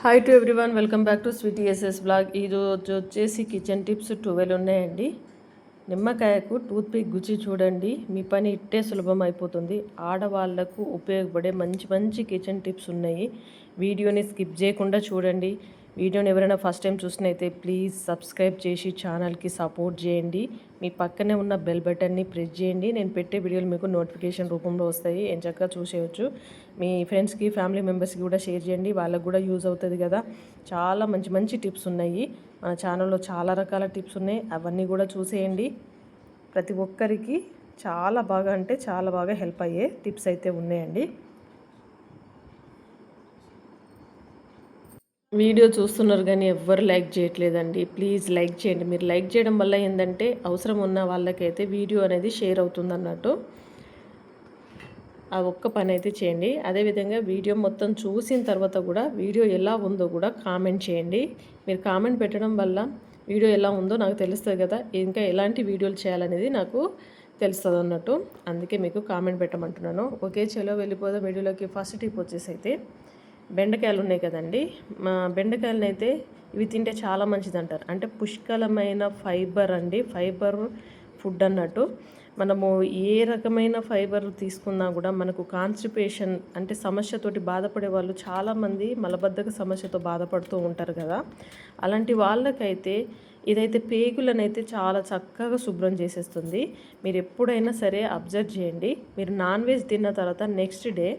Hi to everyone, welcome back to Sweety SS blog. ఈరోజు వచ్చేసి kitchen tips 12 ఉన్నాయండి. నిమ్మకాయకు toothpick గుచ్చి చూడండి, మీ పని ఇట్టే సులభం అయిపోతుంది. ఆడవాళ్లకు ఉపయోగపడే మంచి మంచి కిచెన్ టిప్స్ ఉన్నాయి. వీడియోని స్కిప్ చేయకుండా చూడండి. వీడియోని ఎవరైనా ఫస్ట్ టైం చూసినైతే ప్లీజ్ సబ్స్క్రైబ్ చేసి ఛానల్కి సపోర్ట్ చేయండి. మీ పక్కనే ఉన్న బెల్ బటన్ని ప్రెస్ చేయండి. నేను పెట్టే వీడియోలు మీకు నోటిఫికేషన్ రూపంలో వస్తాయి, ఎంచక్కా చూసేయచ్చు. మీ ఫ్రెండ్స్కి, ఫ్యామిలీ మెంబర్స్కి కూడా షేర్ చేయండి, వాళ్ళకు కూడా యూజ్ అవుతుంది కదా. చాలా మంచి మంచి టిప్స్ ఉన్నాయి మన ఛానల్లో, చాలా రకాల టిప్స్ ఉన్నాయి. అవన్నీ కూడా చూసేయండి. ప్రతి ఒక్కరికి చాలా బాగా అంటే చాలా బాగా హెల్ప్ అయ్యే టిప్స్ అయితే ఉన్నాయండి. వీడియో చూస్తున్నారు కానీ ఎవ్వరు లైక్ చేయట్లేదండి. ప్లీజ్ లైక్ చేయండి. మీరు లైక్ చేయడం వల్ల ఏంటంటే అవసరం ఉన్న వాళ్ళకైతే వీడియో అనేది షేర్ అవుతుంది అన్నట్టు. ఆ ఒక్క పని అయితే చేయండి. అదేవిధంగా వీడియో మొత్తం చూసిన తర్వాత కూడా వీడియో ఎలా ఉందో కూడా కామెంట్ చేయండి. మీరు కామెంట్ పెట్టడం వల్ల వీడియో ఎలా ఉందో నాకు తెలుస్తుంది కదా, ఇంకా ఎలాంటి వీడియోలు చేయాలనేది నాకు తెలుస్తుంది అన్నట్టు. అందుకే మీకు కామెంట్ పెట్టమంటున్నాను. ఓకే, చలో వెళ్ళిపోదాం వీడియోలోకి. ఫస్ట్ టిప్ వచ్చేసి అయితే బెండకాయలు ఉన్నాయి కదండి. మా బెండకాయలను అయితే ఇవి తింటే చాలా మంచిది అంటారు. అంటే పుష్కలమైన ఫైబర్ అండి, ఫైబర్ ఫుడ్ అన్నట్టు. మనము ఏ రకమైన ఫైబర్ తీసుకున్నా కూడా మనకు కాన్స్టిపేషన్ అంటే సమస్యతోటి బాధపడే వాళ్ళు చాలామంది మలబద్ధక సమస్యతో బాధపడుతూ ఉంటారు కదా. అలాంటి వాళ్ళకైతే ఇదైతే పేగులనైతే చాలా చక్కగా శుభ్రం చేసేస్తుంది. మీరు ఎప్పుడైనా సరే అబ్జర్వ్ చేయండి. మీరు నాన్ వెజ్ తిన్న తర్వాత నెక్స్ట్ డే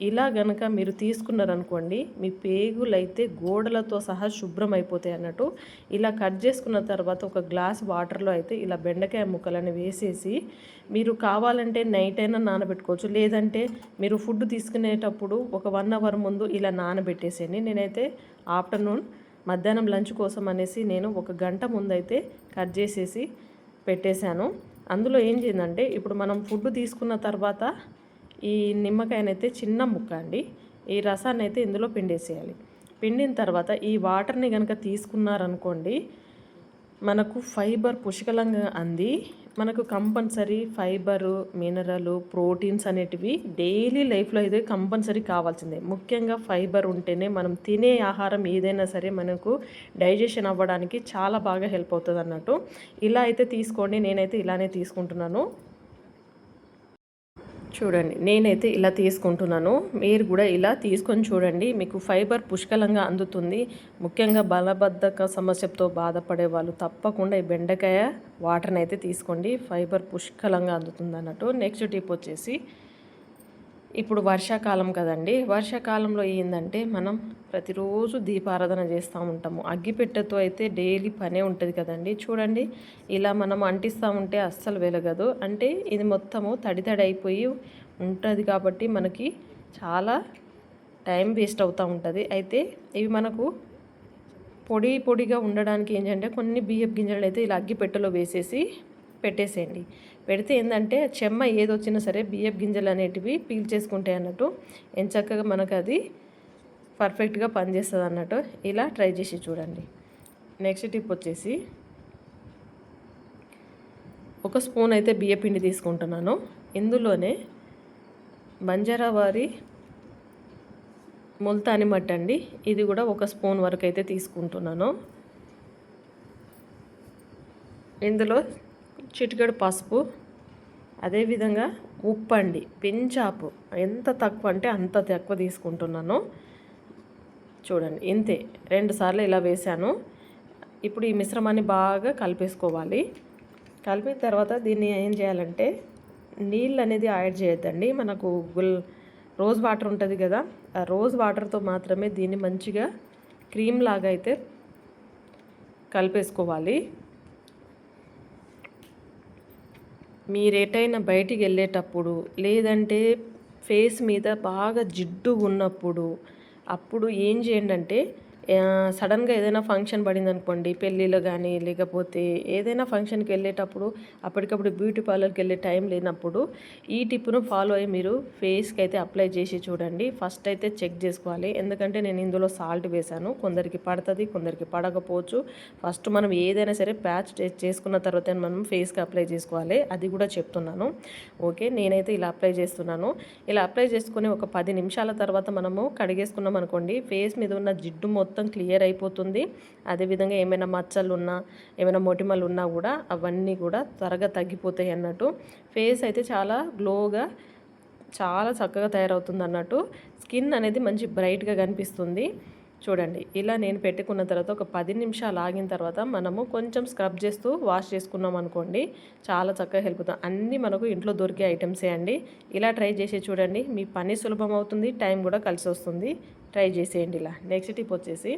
ఇలా గనక మీరు తీసుకున్నారనుకోండి, మీ పేగులైతే గోడలతో సహా శుభ్రం అయిపోతాయి అన్నట్టు. ఇలా కట్ చేసుకున్న తర్వాత ఒక గ్లాస్ వాటర్లో అయితే ఇలా బెండకాయ ముక్కలను వేసేసి మీరు కావాలంటే నైట్ అయినా నానబెట్టుకోవచ్చు, లేదంటే మీరు ఫుడ్ తీసుకునేటప్పుడు ఒక 1 అవర్ ముందు ఇలా నానబెట్టేసేయండి. నేనైతే ఆఫ్టర్నూన్ మధ్యాహ్నం లంచ్ కోసం అనేసి నేను 1 గంట ముందైతే కట్ చేసేసి పెట్టేశాను. అందులో ఏం చేయందంటే ఇప్పుడు మనం ఫుడ్ తీసుకున్న తర్వాత ఈ నిమ్మకాయనైతే చిన్న ముక్క అండి, ఈ రసాన్ని అయితే ఇందులో పిండేసేయాలి. పిండిన తర్వాత ఈ వాటర్ని కనుక తీసుకున్నారనుకోండి, మనకు ఫైబర్ పుష్కలంగా అంది. మనకు కంపల్సరీ ఫైబరు, మినరల్, ప్రోటీన్స్ అనేటివి డైలీ లైఫ్లో అయితే కంపల్సరీ కావాల్సిందే. ముఖ్యంగా ఫైబర్ ఉంటేనే మనం తినే ఆహారం ఏదైనా సరే మనకు డైజెషన్ అవ్వడానికి చాలా బాగా హెల్ప్ అవుతుంది అన్నట్టు. ఇలా అయితే తీసుకోండి, నేనైతే ఇలానే తీసుకుంటున్నాను. చూడండి, నేనైతే ఇలా తీసుకుంటున్నాను. మీరు కూడా ఇలా తీసుకొని చూడండి, మీకు ఫైబర్ పుష్కలంగా అందుతుంది. ముఖ్యంగా బలబద్ధక సమస్యతో బాధపడే వాళ్ళు తప్పకుండా ఈ బెండకాయ వాటర్ని అయితే తీసుకోండి, ఫైబర్ పుష్కలంగా అందుతుంది అన్నట్టు. నెక్స్ట్ టిప్ వచ్చేసి ఇప్పుడు వర్షాకాలం కదండి. వర్షాకాలంలో ఏంటంటే మనం ప్రతిరోజు దీపారాధన చేస్తూ ఉంటాము. అగ్గిపెట్టెతో అయితే డైలీ పనే ఉంటుంది కదండి. చూడండి, ఇలా మనం అంటిస్తూ ఉంటే అస్సలు వెలగదు. అంటే ఇది మొత్తము తడి అయిపోయి ఉంటుంది కాబట్టి మనకి చాలా టైం వేస్ట్ అవుతూ ఉంటుంది. అయితే ఇవి మనకు పొడిగా ఉండడానికి ఏంటంటే కొన్ని బియ్యపు గింజలు అయితే ఇలా అగ్గిపెట్టెలో వేసేసి పెట్టేసేయండి. పెడితే ఏంటంటే చెమ్మ ఏదొచ్చినా సరే బియ్యపు గింజలు అనేటివి పీల్చేసుకుంటాయి అన్నట్టు. ఎంచక్కగా మనకు అది పర్ఫెక్ట్గా పనిచేస్తుంది అన్నట్టు. ఇలా ట్రై చేసి చూడండి. నెక్స్ట్ టిప్ వచ్చేసి 1 స్పూన్ అయితే బియ్యపిండి తీసుకుంటున్నాను. ఇందులోనే బంజారా వారి ముల్తాని మట్టి అండి, ఇది కూడా 1 స్పూన్ వరకు అయితే తీసుకుంటున్నాను. ఇందులో చిటికెడు పసుపు, అదేవిధంగా ఉప్పు అండి, పించాపు ఎంత తక్కువ అంటే అంత తక్కువ తీసుకుంటున్నాను. చూడండి, ఇంతే 2 సార్లు ఇలా వేసాను. ఇప్పుడు ఈ మిశ్రమాన్ని బాగా కలిపేసుకోవాలి. కలిపిన తర్వాత దీన్ని ఏం చేయాలంటే నీళ్ళు అనేది యాడ్ చేయొద్దండి. మనకు రోజ్ వాటర్ ఉంటుంది కదా, ఆ రోజ్ వాటర్తో మాత్రమే దీన్ని మంచిగా క్రీమ్ లాగా అయితే కలిపేసుకోవాలి. మీరేటైనా బయటికి వెళ్ళేటప్పుడు, లేదంటే ఫేస్ మీద బాగా జిడ్డు ఉన్నప్పుడు, అప్పుడు ఏం చేయండి అంటే సడన్గా ఏదైనా ఫంక్షన్ పడింది అనుకోండి, పెళ్ళిలో కానీ లేకపోతే ఏదైనా ఫంక్షన్కి వెళ్ళేటప్పుడు అప్పటికప్పుడు బ్యూటీ పార్లర్కి వెళ్ళే టైం లేనప్పుడు ఈ టిప్ను ఫాలో అయ్యి మీరు ఫేస్కి అయితే అప్లై చేసి చూడండి. ఫస్ట్ అయితే చెక్ చేసుకోవాలి, ఎందుకంటే నేను ఇందులో సాల్ట్ వేశాను. కొందరికి పడుతుంది, కొందరికి పడకపోవచ్చు. ఫస్ట్ మనం ఏదైనా సరే ప్యాచ్ చేసుకున్న తర్వాత మనం ఫేస్కి అప్లై చేసుకోవాలి, అది కూడా చెప్తున్నాను. ఓకే, నేనైతే ఇలా అప్లై చేస్తున్నాను. ఇలా అప్లై చేసుకుని ఒక 10 నిమిషాల తర్వాత మనము కడిగేసుకున్నాం అనుకోండి, ఫేస్ మీద ఉన్న జిడ్డు మొత్తం క్లియర్ అయిపోతుంది. అదేవిధంగా ఏమైనా మచ్చలు ఉన్నా, ఏమైనా మొటిమలు ఉన్నా కూడా అవన్నీ కూడా త్వరగా తగ్గిపోతాయి అన్నట్టు. ఫేస్ అయితే చాలా గ్లోగా, చాలా చక్కగా తయారవుతుంది అన్నట్టు. స్కిన్ అనేది మంచి బ్రైట్గా కనిపిస్తుంది. చూడండి, ఇలా నేను పెట్టుకున్న తర్వాత ఒక 10 నిమిషాలు ఆగిన తర్వాత మనము కొంచెం స్క్రబ్ చేస్తూ వాష్ చేసుకున్నాం అనుకోండి, చాలా చక్కగా హెల్ప్ అవుతుంది. అన్నీ మనకు ఇంట్లో దొరికే ఐటమ్సే అండి. ఇలా ట్రై చేసి చూడండి, మీ పని సులభం అవుతుంది, టైం కూడా కలిసి వస్తుంది. ట్రై చేసేయండి ఇలా. నెక్స్ట్ టిప్ వచ్చేసి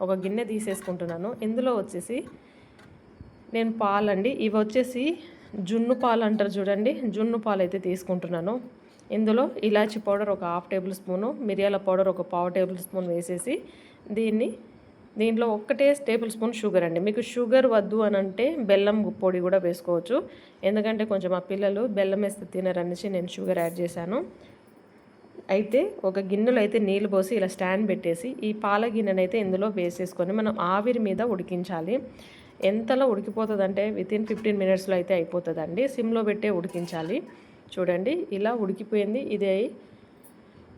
ఒక గిన్నె తీసేసుకుంటున్నాను. ఇందులో వచ్చేసి నేను పాలండి, ఇవి వచ్చేసి జున్ను పాలు అంటారు చూడండి, జున్ను పాలు అయితే తీసుకుంటున్నాను. ఇందులో ఇలాచి పౌడర్ ఒక 1/2 టేబుల్ స్పూను, మిరియాల పౌడర్ ఒక 1/4 టేబుల్ స్పూన్ వేసేసి దీంట్లో 1 టేబుల్ స్పూన్ షుగర్ అండి. మీకు షుగర్ వద్దు అని అంటే బెల్లం పొడి కూడా వేసుకోవచ్చు, ఎందుకంటే కొంచెం మా పిల్లలు బెల్లం వేస్తే తినరనేసి నేను షుగర్ యాడ్ చేశాను. అయితే ఒక గిన్నెలో అయితే నీళ్ళు పోసి ఇలా స్టాండ్ పెట్టేసి ఈ పాల గిన్నెనైతే ఇందులో వేసేసుకొని మనం ఆవిరి మీద ఉడికించాలి. ఎంతలో ఉడికిపోతుందంటే వితిన్ 15 మినిట్స్లో అయితే అయిపోతుందండి. సిమ్లో పెట్టే ఉడికించాలి. చూడండి, ఇలా ఉడికిపోయింది. ఇది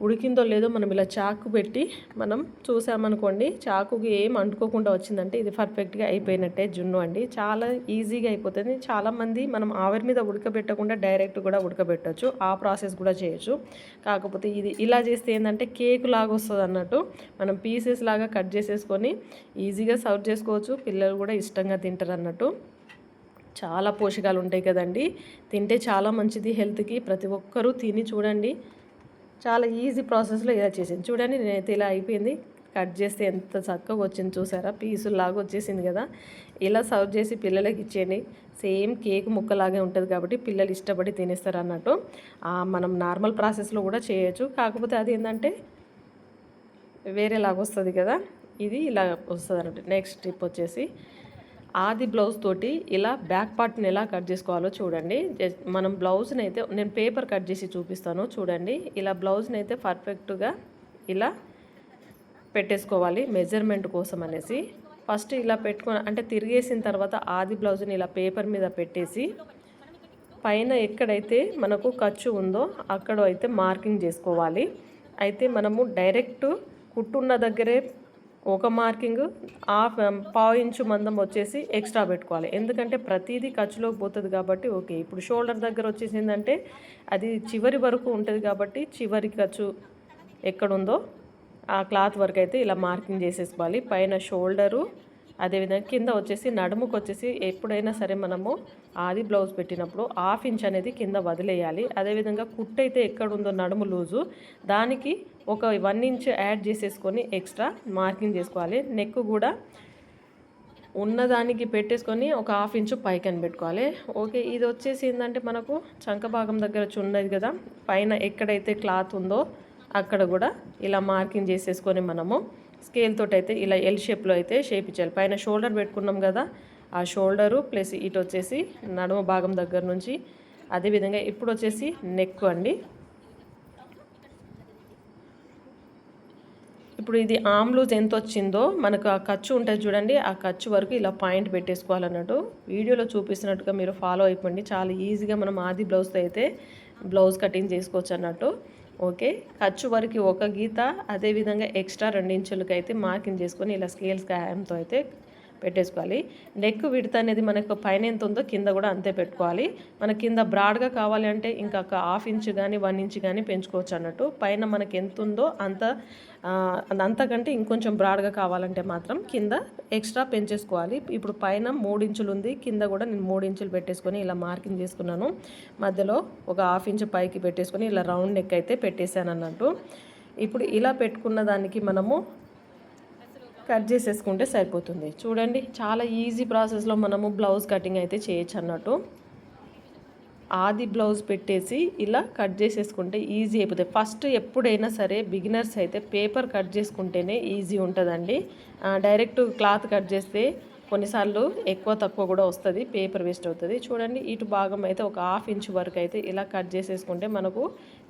ఉడికిందో లేదో మనం ఇలా చాకు పెట్టి మనం చూసామనుకోండి, చాకుకి ఏం అంటుకోకుండా వచ్చిందంటే ఇది పర్ఫెక్ట్గా అయిపోయినట్టే జున్ను అండి. చాలా ఈజీగా అయిపోతుంది. చాలామంది మనం ఆవిరి మీద ఉడకబెట్టకుండా డైరెక్ట్ కూడా ఉడకబెట్టవచ్చు, ఆ ప్రాసెస్ కూడా చేయొచ్చు. కాకపోతే ఇది ఇలా చేస్తే ఏంటంటే కేక్ లాగా వస్తుంది అన్నట్టు. మనం పీసెస్ లాగా కట్ చేసేసుకొని ఈజీగా సర్వ్ చేసుకోవచ్చు, పిల్లలు కూడా ఇష్టంగా తింటారు అన్నట్టు. చాలా పోషకాలు ఉంటాయి కదండి, తింటే చాలా మంచిది హెల్త్కి. ప్రతి ఒక్కరూ తిని చూడండి, చాలా ఈజీ ప్రాసెస్లో ఇలా చేసింది. చూడండి, నేనైతే ఇలా అయిపోయింది. కట్ చేస్తే ఎంత చక్కగా వచ్చింది చూసారా, పీసులాగా వచ్చేసింది కదా. ఇలా సర్వ్ చేసి పిల్లలకి ఇచ్చేయండి. సేమ్ కేక్ ముక్కలాగే ఉంటుంది కాబట్టి పిల్లలు ఇష్టపడి తినేస్తారు అన్నట్టు. మనం నార్మల్ ప్రాసెస్లో కూడా చేయొచ్చు, కాకపోతే అది ఏంటంటే వేరేలాగా వస్తుంది కదా, ఇది ఇలా వస్తుంది అన్నట్టు. నెక్స్ట్ టిప్ వచ్చేసి ఆది బ్లౌజ్ తోటి ఇలా బ్యాక్ పార్ట్ని ఎలా కట్ చేసుకోవాలో చూడండి. మనం బ్లౌజ్ని అయితే నేను పేపర్ కట్ చేసి చూపిస్తాను చూడండి. ఇలా బ్లౌజ్ని అయితే పర్ఫెక్ట్గా ఇలా పెట్టేసుకోవాలి మెజర్మెంట్ కోసం అనేసి. ఫస్ట్ ఇలా పెట్టుకొని అంటే తిరిగేసిన తర్వాత ఆది బ్లౌజ్ని ఇలా పేపర్ మీద పెట్టేసి పైన ఎక్కడైతే మనకు ఖర్చు ఉందో అక్కడ అయితే మార్కింగ్ చేసుకోవాలి. అయితే మనము డైరెక్ట్ కుట్టున్న దగ్గరే ఒక మార్కింగ్ 1/2 ఇంచు మందం వచ్చేసి ఎక్స్ట్రా పెట్టుకోవాలి, ఎందుకంటే ప్రతిదీ ఖర్చులోకి పోతుంది కాబట్టి. ఓకే, ఇప్పుడు షోల్డర్ దగ్గర వచ్చేసిందంటే అది చివరి వరకు ఉంటుంది కాబట్టి చివరి ఖర్చు ఎక్కడుందో ఆ క్లాత్ వరకు అయితే ఇలా మార్కింగ్ చేసేసుకోవాలి. పైన షోల్డరు, అదేవిధంగా కింద వచ్చేసి నడుముకు వచ్చేసి ఎప్పుడైనా సరే మనము ఆది బ్లౌజ్ పెట్టినప్పుడు 1/2 ఇంచ్ అనేది కింద వదిలేయాలి. అదేవిధంగా కుట్టు అయితే ఎక్కడుందో నడుము లూజు దానికి ఒక 1 ఇంచ్ యాడ్ చేసేసుకొని ఎక్స్ట్రా మార్కింగ్ చేసుకోవాలి. నెక్ కూడా ఉన్నదానికి పెట్టేసుకొని ఒక 1/2 ఇంచు పైకని పెట్టుకోవాలి. ఓకే, ఇది వచ్చేసి ఏంటంటే మనకు చంక భాగం దగ్గర ఉన్నది కదా, పైన ఎక్కడైతే క్లాత్ ఉందో అక్కడ కూడా ఇలా మార్కింగ్ చేసేసుకొని మనము స్కేల్ తోటి అయితే ఇలా ఎల్ షేప్లో అయితే షేప్ ఇచ్చాలి. పైన షోల్డర్ పెట్టుకున్నాం కదా, ఆ షోల్డరు ప్లస్ ఇటు వచ్చేసి నడుము భాగం దగ్గర నుంచి. అదేవిధంగా ఇప్పుడు వచ్చేసి నెక్ అండి. ఇప్పుడు ఇది ఆమ్ లూజ్ ఎంత వచ్చిందో మనకు ఆ ఖర్చు ఉంటుంది చూడండి, ఆ ఖర్చు వరకు ఇలా పాయింట్ పెట్టేసుకోవాలన్నట్టు. వీడియోలో చూపిస్తున్నట్టుగా మీరు ఫాలో అయిపోండి. చాలా ఈజీగా మనం ఆది బ్లౌజ్తో అయితే బ్లౌజ్ కటింగ్ చేసుకోవచ్చు అన్నట్టు. ఓకే, ఖర్చు వరకు ఒక గీత, అదేవిధంగా ఎక్స్ట్రా 2 ఇంచులకి అయితే మార్కింగ్ చేసుకొని ఇలా స్కేల్ స్కామ్తో అయితే పెట్టేసుకోవాలి. నెక్ విడత అనేది మనకు పైన ఎంత ఉందో కింద కూడా అంతే పెట్టుకోవాలి. మనకి కింద బ్రాడ్గా కావాలి అంటే ఇంకా 1/2 ఇంచ్ కానీ 1 ఇంచ్ కానీ పెంచుకోవచ్చు అన్నట్టు. పైన మనకి ఎంత ఉందో అంతకంటే ఇంకొంచెం బ్రాడ్గా కావాలంటే మాత్రం కింద ఎక్స్ట్రా పెంచేసుకోవాలి. ఇప్పుడు పైన 3 ఇంచులు ఉంది, కింద కూడా నేను 3 ఇంచులు పెట్టేసుకొని ఇలా మార్కింగ్ చేసుకున్నాను. మధ్యలో ఒక 1/2 ఇంచ్ పైకి పెట్టేసుకొని ఇలా రౌండ్ నెక్ అయితే పెట్టేశాను అన్నట్టు. ఇప్పుడు ఇలా పెట్టుకున్న దానికి మనము కట్ చేసేసుకుంటే సరిపోతుంది. చూడండి, చాలా ఈజీ ప్రాసెస్లో మనము బ్లౌజ్ కటింగ్ అయితే చేయొచ్చు అన్నట్టు. ఆది బ్లౌజ్ పెట్టేసి ఇలా కట్ చేసేసుకుంటే ఈజీ అయిపోతుంది. ఫస్ట్ ఎప్పుడైనా సరే బిగినర్స్ అయితే పేపర్ కట్ చేసుకుంటేనే ఈజీ ఉంటుందండి. డైరెక్ట్ క్లాత్ కట్ చేస్తే కొన్నిసార్లు ఎక్కువ తక్కువ కూడా వస్తుంది, పేపర్ వేస్ట్ అవుతుంది. చూడండి, ఇటు భాగం అయితే ఒక 1/2 ఇంచ్ వరకు అయితే ఇలా కట్ చేసేసుకుంటే మనకు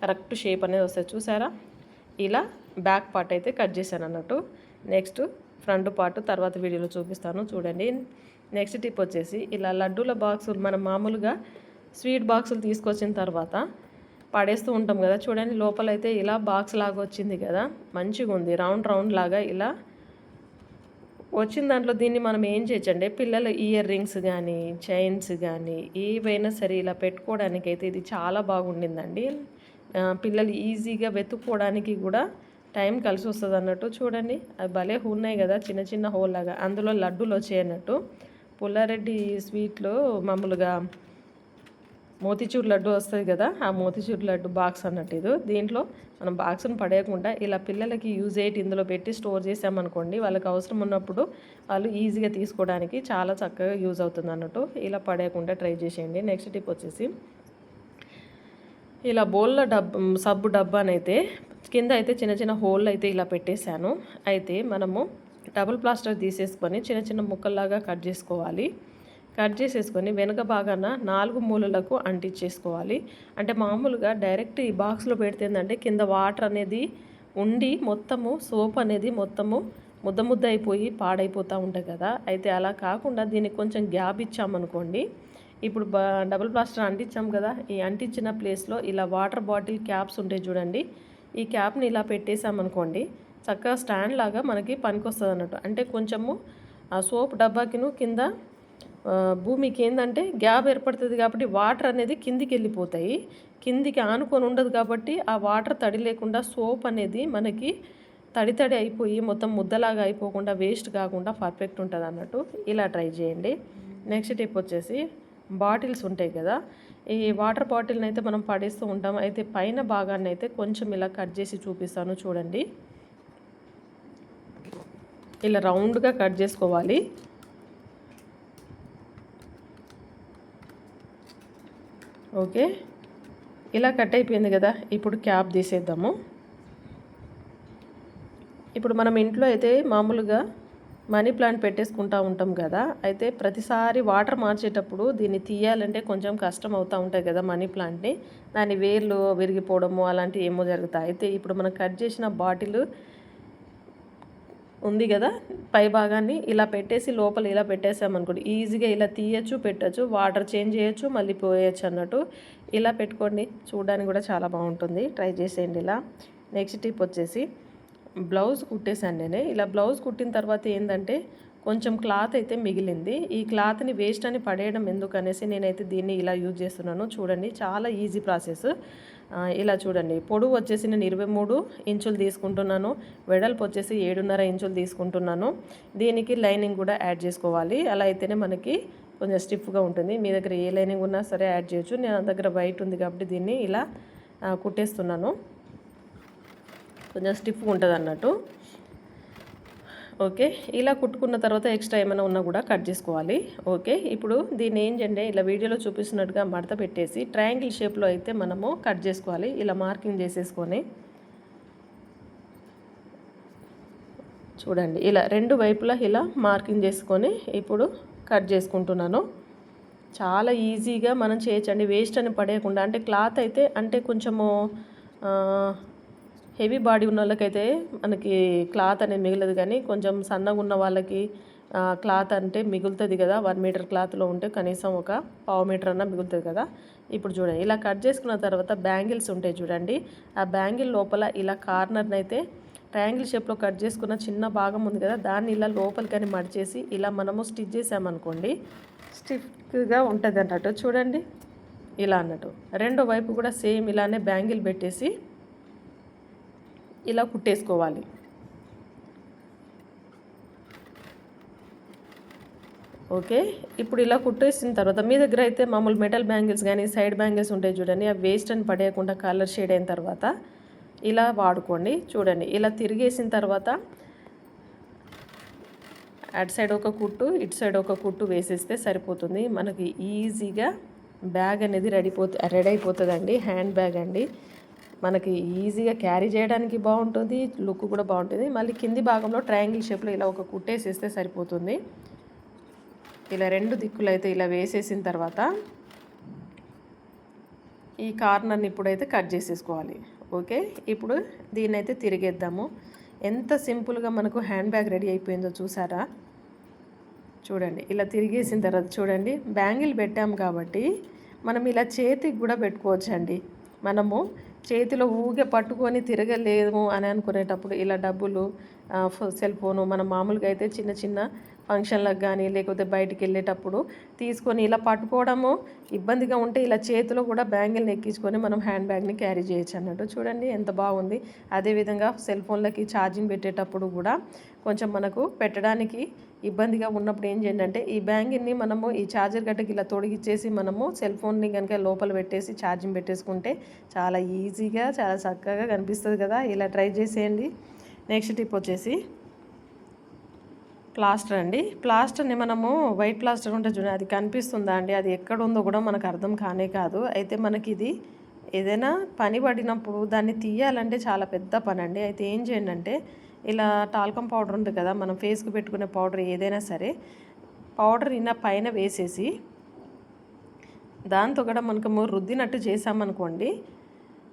కరెక్ట్ షేప్ అనేది వస్తుంది. చూసారా, ఇలా బ్యాక్ పార్ట్ అయితే కట్ చేశాను అన్నట్టు. నెక్స్ట్ ఫ్రంట్ పార్ట్ తర్వాత వీడియోలో చూపిస్తాను చూడండి. నెక్స్ట్ టిప్ వచ్చేసి ఇలా లడ్డూల బాక్సులు మనం మామూలుగా స్వీట్ బాక్సులు తీసుకొచ్చిన తర్వాత పడేస్తూ ఉంటాం కదా. చూడండి, లోపలైతే ఇలా బాక్స్ లాగా వచ్చింది కదా, మంచిగా ఉంది. రౌండ్ రౌండ్ లాగా ఇలా వచ్చిన దాంట్లో దీన్ని మనం ఏం చేయొచ్చంటే పిల్లల ఇయర్ రింగ్స్ కానీ చైన్స్ కానీ ఏవైనా సరే ఇలా పెట్టుకోవడానికి అయితే ఇది చాలా బాగుండిందండి. పిల్లలు ఈజీగా వెతుక్కోవడానికి కూడా టైం కలిసి వస్తుంది అన్నట్టు. చూడండి, అవి భలే ఉన్నాయి కదా, చిన్న చిన్న హోల్ లాగా. అందులో లడ్డూలు వచ్చాయి అన్నట్టు. పుల్లారెడ్డి స్వీట్లో మామూలుగా మోతిచూర్ లడ్డు వస్తుంది కదా, ఆ మోతిచూర్ లడ్డు బాక్స్ అన్నట్టు ఇది. దీంట్లో మనం బాక్స్ను పడేయకుండా ఇలా పిల్లలకి యూజ్ అయ్యి ఇందులో పెట్టి స్టోర్ చేసామనుకోండి, వాళ్ళకి అవసరం ఉన్నప్పుడు వాళ్ళు ఈజీగా తీసుకోవడానికి చాలా చక్కగా యూజ్ అవుతుంది అన్నట్టు. ఇలా పడేయకుండా ట్రై చేసేయండి. నెక్స్ట్ టిప్ వచ్చేసి ఇలా బౌల్లో సబ్బు డబ్బానైతే కింద అయితే చిన్న చిన్న హోల్ అయితే ఇలా పెట్టేశాను. అయితే మనము డబుల్ ప్లాస్టర్ తీసేసుకొని చిన్న చిన్న ముక్కల్లాగా కట్ చేసుకోవాలి. కట్ చేసేసుకొని వెనక భాగాన 4 మూలలకు అంటించేసుకోవాలి. అంటే మామూలుగా డైరెక్ట్ ఈ బాక్స్లో పెడితే ఏంటంటే కింద వాటర్ అనేది ఉండి మొత్తము సోప్ అనేది మొత్తము ముద్ద ముద్ద అయిపోయి పాడైపోతూ ఉంటాయి కదా. అయితే అలా కాకుండా దీనికి కొంచెం గ్యాప్ ఇచ్చామనుకోండి, ఇప్పుడు డబుల్ ప్లాస్టర్ అంటించాం కదా, ఈ అంటించిన ప్లేస్లో ఇలా వాటర్ బాటిల్ క్యాప్స్ ఉంటాయి చూడండి, ఈ క్యాప్ని ఇలా పెట్టేసామనుకోండి చక్కగా స్టాండ్ లాగా మనకి పనికొస్తుంది అన్నట్టు. అంటే కొంచెము ఆ సోప్ డబ్బాకిను కింద భూమికి ఏంటంటే గ్యాప్ ఏర్పడుతుంది కాబట్టి వాటర్ అనేది కిందికి వెళ్ళిపోతాయి. కిందికి ఆనుకొని ఉండదు కాబట్టి ఆ వాటర్ తడి లేకుండా సోప్ అనేది మనకి తడి తడి అయిపోయి మొత్తం ముద్దలాగా అయిపోకుండా వేస్ట్ కాకుండా పర్ఫెక్ట్ ఉంటుంది అన్నట్టు. ఇలా ట్రై చేయండి. నెక్స్ట్ టిప్ వచ్చేసి బాటిల్స్ ఉంటాయి కదా, ఈ వాటర్ బాటిల్ని అయితే మనం పడేస్తూ ఉంటాం. అయితే పైన భాగాన్ని అయితే కొంచెం ఇలా కట్ చేసి చూపిస్తాను చూడండి. ఇలా రౌండ్గా కట్ చేసుకోవాలి. ఓకే, ఇలా కట్ అయిపోయింది కదా. ఇప్పుడు క్యాప్ తీసేద్దాము. ఇప్పుడు మనం ఇంట్లో అయితే మామూలుగా మనీ ప్లాంట్ పెట్టేసుకుంటూ ఉంటాం కదా. అయితే ప్రతిసారి వాటర్ మార్చేటప్పుడు దీన్ని తీయాలంటే కొంచెం కష్టం అవుతూ ఉంటాయి కదా మనీ ప్లాంట్ని. దాని వేర్లు విరిగిపోవడము అలాంటివి ఏమో జరుగుతాయి. అయితే ఇప్పుడు మనం కట్ చేసిన బాటిల్ ఉంది కదా, పై భాగాన్ని ఇలా పెట్టేసి లోపల ఇలా పెట్టేసామనుకోండి, ఈజీగా ఇలా తీయచ్చు, పెట్టచ్చు, వాటర్ చేంజ్ చేయొచ్చు, మళ్ళీ పోయచ్చు అన్నట్టు. ఇలా పెట్టుకోండి, చూడడానికి కూడా చాలా బాగుంటుంది. ట్రై చేసేయండి ఇలా. నెక్స్ట్ టిప్ వచ్చేసి బ్లౌజ్ కుట్టేసాను నేను. ఇలా బ్లౌజ్ కుట్టిన తర్వాత ఏంటంటే కొంచెం క్లాత్ అయితే మిగిలింది. ఈ క్లాత్ని వేస్ట్ అని పడేయడం ఎందుకనేసి నేనైతే దీన్ని ఇలా యూజ్ చేస్తున్నాను. చూడండి, చాలా ఈజీ ప్రాసెస్. ఇలా చూడండి, పొడవు వచ్చేసి నేను 23 ఇంచులు తీసుకుంటున్నాను, వెడల్పు వచ్చేసి 7.5 ఇంచులు తీసుకుంటున్నాను. దీనికి లైనింగ్ కూడా యాడ్ చేసుకోవాలి. అలా అయితేనే మనకి కొంచెం స్టిఫ్గా ఉంటుంది. మీ దగ్గర ఏ లైనింగ్ ఉన్నా సరే యాడ్ చేయొచ్చు. నేను దగ్గర వైట్ ఉంది కాబట్టి దీన్ని ఇలా కుట్టేస్తున్నాను. కొంచెం స్టిఫ్గా ఉంటుంది అన్నట్టు. ఓకే, ఇలా కుట్టుకున్న తర్వాత ఎక్స్ట్రా ఏమైనా ఉన్నా కూడా కట్ చేసుకోవాలి. ఓకే, ఇప్పుడు దీన్ని ఏంటంటే ఇలా వీడియోలో చూపిస్తున్నట్టుగా మడత పెట్టేసి ట్రయాంగిల్ షేప్లో అయితే మనము కట్ చేసుకోవాలి. ఇలా మార్కింగ్ చేసేసుకొని చూడండి, ఇలా 2 వైపులా ఇలా మార్కింగ్ చేసుకొని ఇప్పుడు కట్ చేసుకుంటున్నాను. చాలా ఈజీగా మనం చేయొచ్చండి, వేస్ట్ అని పడేయకుండా. అంటే క్లాత్ అయితే అంటే కొంచెము హెవీ బాడీ ఉన్న వాళ్ళకైతే మనకి క్లాత్ అనేది మిగలదు, కానీ కొంచెం సన్నగా ఉన్న వాళ్ళకి క్లాత్ అంటే మిగులుతుంది కదా. 1 మీటర్ క్లాత్లో ఉంటే కనీసం ఒక 1/2 మీటర్ అన్నా మిగులుతుంది కదా. ఇప్పుడు చూడండి, ఇలా కట్ చేసుకున్న తర్వాత బ్యాంగిల్స్ ఉంటాయి చూడండి, ఆ బ్యాంగిల్ లోపల ఇలా కార్నర్ని అయితే ట్రయాంగిల్ షేప్లో కట్ చేసుకున్న చిన్న భాగం ఉంది కదా, దాన్ని ఇలా లోపలికని మడిచేసి ఇలా మనము స్టిచ్ చేసామనుకోండి స్టిఫ్గా ఉంటుంది అన్నట్టు. చూడండి, ఇలా అన్నట్టు రెండో వైపు కూడా సేమ్ ఇలానే బ్యాంగిల్ పెట్టేసి ఇలా కుట్టేసుకోవాలి. ఓకే, ఇప్పుడు ఇలా కుట్టేసిన తర్వాత మీ దగ్గర అయితే మామూలు మెటల్ బ్యాంగిల్స్ కానీ సైడ్ బ్యాంగిల్స్ ఉంటాయి చూడండి, అవి వేస్ట్ అని పడేయకుండా కలర్ షేడ్ అయిన తర్వాత ఇలా వాడుకోండి. చూడండి, ఇలా తిరిగేసిన తర్వాత అటు సైడ్ ఒక కుట్టు ఇటు సైడ్ ఒక కుట్టు వేసేస్తే సరిపోతుంది. మనకి ఈజీగా బ్యాగ్ అనేది రెడీ అయిపోతుందండి. హ్యాండ్ బ్యాగ్ అండి. మనకి ఈజీగా క్యారీ చేయడానికి బాగుంటుంది, లుక్ కూడా బాగుంటుంది. మళ్ళీ కింది భాగంలో ట్రయాంగిల్ షేప్లో ఇలా ఒక కుట్టేసేస్తే సరిపోతుంది. ఇలా 2 దిక్కులు అయితే ఇలా వేసేసిన తర్వాత ఈ కార్నర్ని ఇప్పుడైతే కట్ చేసేసుకోవాలి. ఓకే, ఇప్పుడు దీన్ని అయితే తిరిగేద్దాము. ఎంత సింపుల్గా మనకు హ్యాండ్ బ్యాగ్ రెడీ అయిపోయిందో చూసారా? చూడండి, ఇలా తిరిగేసిన తర్వాత చూడండి, బ్యాంగిల్ పెట్టాము కాబట్టి మనం ఇలా చేతికి కూడా పెట్టుకోవచ్చండి. మనము చేతిలో ఊగే పట్టుకొని తిరగలేము అని అనుకునేటప్పుడు ఇలా డబ్బులు, సెల్ ఫోను, మనం మామూలుగా అయితే చిన్న చిన్న ఫంక్షన్లకు కానీ లేకపోతే బయటికి వెళ్ళేటప్పుడు తీసుకొని ఇలా పట్టుకోవడము ఇబ్బందిగా ఉంటే ఇలా చేతిలో కూడా బ్యాంగిల్ని ఎక్కించుకొని మనం హ్యాండ్ బ్యాగ్ని క్యారీ చేయొచ్చు అన్నట్టు. చూడండి ఎంత బాగుంది. అదేవిధంగా సెల్ ఫోన్లకి ఛార్జింగ్ పెట్టేటప్పుడు కూడా కొంచెం మనకు పెట్టడానికి ఇబ్బందిగా ఉన్నప్పుడు ఏం చేయండి అంటే ఈ బ్యాంగిల్ని మనము ఈ ఛార్జర్ గట్టకి ఇలా తొడిగిచ్చేసి మనము సెల్ ఫోన్ని కనుక లోపల పెట్టేసి ఛార్జింగ్ పెట్టేసుకుంటే చాలా ఈజీగా చాలా చక్కగా కనిపిస్తుంది కదా. ఇలా ట్రై చేసేయండి. నెక్స్ట్ టిప్ వచ్చేసి ప్లాస్టర్ అండి. ప్లాస్టర్ని మనము వైట్ ప్లాస్టర్ ఉంటే చూడండి, అది కనిపిస్తుందా అండి? అది ఎక్కడ ఉందో కూడా మనకు అర్థం కానే కాదు. అయితే మనకి ఇది ఏదైనా పని పడినప్పుడు దాన్ని తీయాలంటే చాలా పెద్ద పని అండి. అయితే ఏం చేయండి అంటే ఇలా టాల్కమ్ పౌడర్ ఉంది కదా, మనం ఫేస్కి పెట్టుకునే పౌడర్ ఏదైనా సరే, పౌడర్ ఇలా పైన వేసేసి దాంతో కూడా మనకు రుద్దినట్టు చేసామనుకోండి,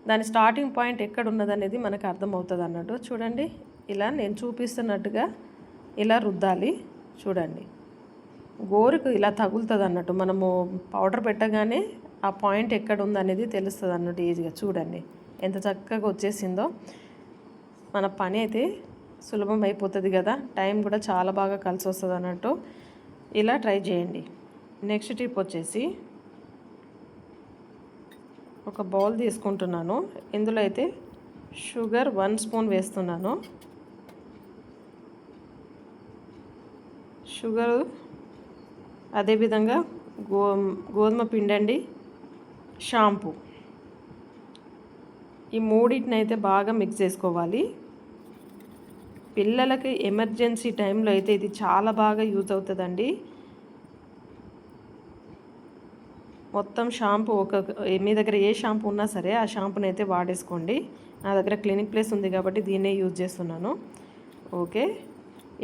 దాని స్టార్టింగ్ పాయింట్ ఎక్కడ ఉన్నదనేది మనకు అర్థమవుతుంది అన్నట్టు. చూడండి, ఇలా నేను చూపిస్తున్నట్టుగా ఇలా రుద్దాలి. చూడండి, గోరుకు ఇలా తగులుతుంది అన్నట్టు. మనము పౌడర్ పెట్టగానే ఆ పాయింట్ ఎక్కడ ఉందనేది తెలుస్తుంది అన్నట్టు ఈజీగా. చూడండి ఎంత చక్కగా వచ్చేసిందో. మన పని అయితే సులభం అయిపోతుంది కదా, టైం కూడా చాలా బాగా కలిసి వస్తుంది అన్నట్టు. ఇలా ట్రై చేయండి. నెక్స్ట్ టిప్ వచ్చేసి ఒక బౌల్ తీసుకుంటున్నాను. ఇందులో అయితే షుగర్ 1 స్పూన్ వేస్తున్నాను. షుగరు, అదేవిధంగా గోధుమ పిండి అండి, షాంపూ, ఈ మూడింటిని అయితే బాగా మిక్స్ చేసుకోవాలి. పిల్లలకి ఎమర్జెన్సీ టైంలో అయితే ఇది చాలా బాగా యూజ్ అవుతుందండి. మొత్తం షాంపూ మీ దగ్గర ఏ షాంపూ ఉన్నా సరే ఆ షాంపూని అయితే వాడేసుకోండి. నా దగ్గర క్లినిక్ ప్లస్ ఉంది కాబట్టి దీన్నే యూజ్ చేస్తున్నాను. ఓకే,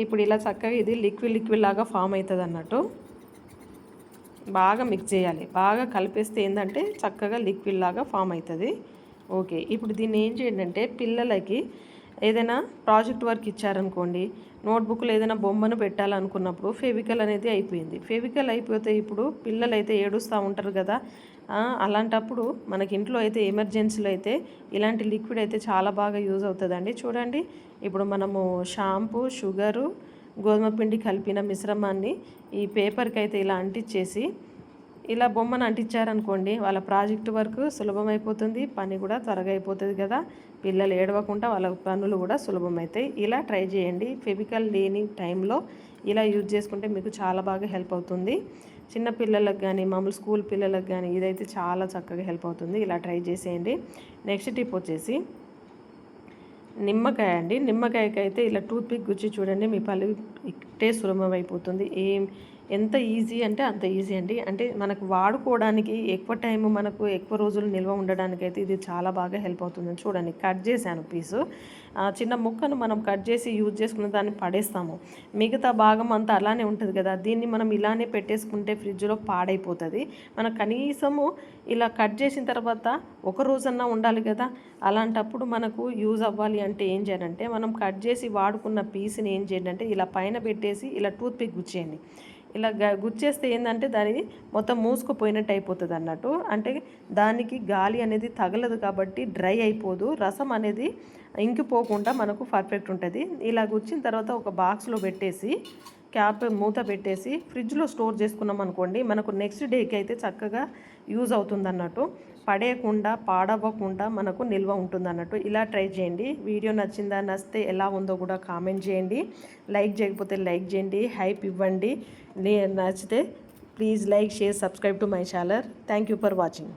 ఇప్పుడు ఇలా చక్కగా ఇది లిక్విడ్ లాగా ఫామ్ అవుతుంది అన్నట్టు. బాగా మిక్స్ చేయాలి. బాగా కలిపేస్తే ఏంటంటే చక్కగా లిక్విడ్ లాగా ఫామ్ అవుతుంది. ఓకే, ఇప్పుడు దీన్ని ఏం చేయండి అంటే పిల్లలకి ఏదైనా ప్రాజెక్ట్ వర్క్ ఇచ్చారనుకోండి, నోట్బుక్లో ఏదైనా బొమ్మను పెట్టాలనుకున్నప్పుడు ఫెవికల్ అనేది అయిపోయింది. ఫెవికల్ అయిపోతే ఇప్పుడు పిల్లలు అయితే ఏడుస్తూ ఉంటారు కదా, అలాంటప్పుడు మనకి ఇంట్లో అయితే ఎమర్జెన్సీలో అయితే ఇలాంటి లిక్విడ్ అయితే చాలా బాగా యూజ్ అవుతుందండి. చూడండి, ఇప్పుడు మనము షాంపూ, షుగరు, గోధుమ పిండి కలిపిన మిశ్రమాన్ని ఈ పేపర్కి అయితే ఇలా అంటించేసి ఇలా బొమ్మను అంటించారనుకోండి, వాళ్ళ ప్రాజెక్టు వర్క్ సులభమైపోతుంది, పని కూడా త్వరగా అయిపోతుంది కదా. పిల్లలు ఏడవకుండా వాళ్ళ పనులు కూడా సులభమవుతాయి. ఇలా ట్రై చేయండి. ఫెవికల్ లేని టైంలో ఇలా యూజ్ చేసుకుంటే మీకు చాలా బాగా హెల్ప్ అవుతుంది. చిన్న పిల్లలకు కానీ మామూలు స్కూల్ పిల్లలకు కానీ ఇదైతే చాలా చక్కగా హెల్ప్ అవుతుంది. ఇలా ట్రై చేసేయండి. నెక్స్ట్ టిప్ వచ్చేసి నిమ్మకాయ అండి. నిమ్మకాయకి అయితే ఇలా టూత్పిక్ గుచ్చి చూడండి, మీ పళ్ళు ఇట్టే సులభం అయిపోతుంది. ఎంత ఈజీ అంటే అంత ఈజీ అండి. అంటే మనకు వాడుకోవడానికి ఎక్కువ టైం, మనకు ఎక్కువ రోజులు నిల్వ ఉండడానికి అయితే ఇది చాలా బాగా హెల్ప్ అవుతుంది. చూడండి, కట్ చేశాను పీసు. చిన్న ముక్కను మనం కట్ చేసి యూజ్ చేసుకున్న దాన్ని పడేస్తాము, మిగతా భాగం అంతా అలానే ఉంటుంది కదా. దీన్ని మనం ఇలానే పెట్టేసుకుంటే ఫ్రిడ్జ్లో పాడైపోతుంది. మనం కనీసము ఇలా కట్ చేసిన తర్వాత ఒక రోజన్నా ఉండాలి కదా. అలాంటప్పుడు మనకు యూజ్ అవ్వాలి అంటే ఏం చేయాలంటే, మనం కట్ చేసి వాడుకున్న పీస్ని ఏం చేయండి అంటే ఇలా పైన పెట్టేసి ఇలా టూత్పిక్ గుచ్చేయండి. ఇలా గుచ్చేస్తే ఏంటంటే దానికి మొత్తం మూసుకుపోయినట్టు అయిపోతుంది అన్నట్టు. అంటే దానికి గాలి అనేది తగలదు కాబట్టి డ్రై అయిపోదు, రసం అనేది ఇంకిపోకుండా మనకు పర్ఫెక్ట్ ఉంటుంది. ఇలా గుచ్చిన తర్వాత ఒక బాక్స్లో పెట్టేసి క్యాప్ మూత పెట్టేసి ఫ్రిడ్జ్లో స్టోర్ చేసుకున్నాం అనుకోండి, మనకు నెక్స్ట్ డేకి అయితే చక్కగా యూజ్ అవుతుంది అన్నట్టు. పడేయకుండా పాడవ్వకుండా మనకు నిల్వ ఉంటుంది అన్నట్టు. ఇలా ట్రై చేయండి. వీడియో నచ్చితే ఎలా ఉందో కూడా కామెంట్ చేయండి. లైక్ చేయకపోతే లైక్ చేయండి, హైప్ ఇవ్వండి. నచ్చితే please like, share, subscribe to my channel. Thank you for watching.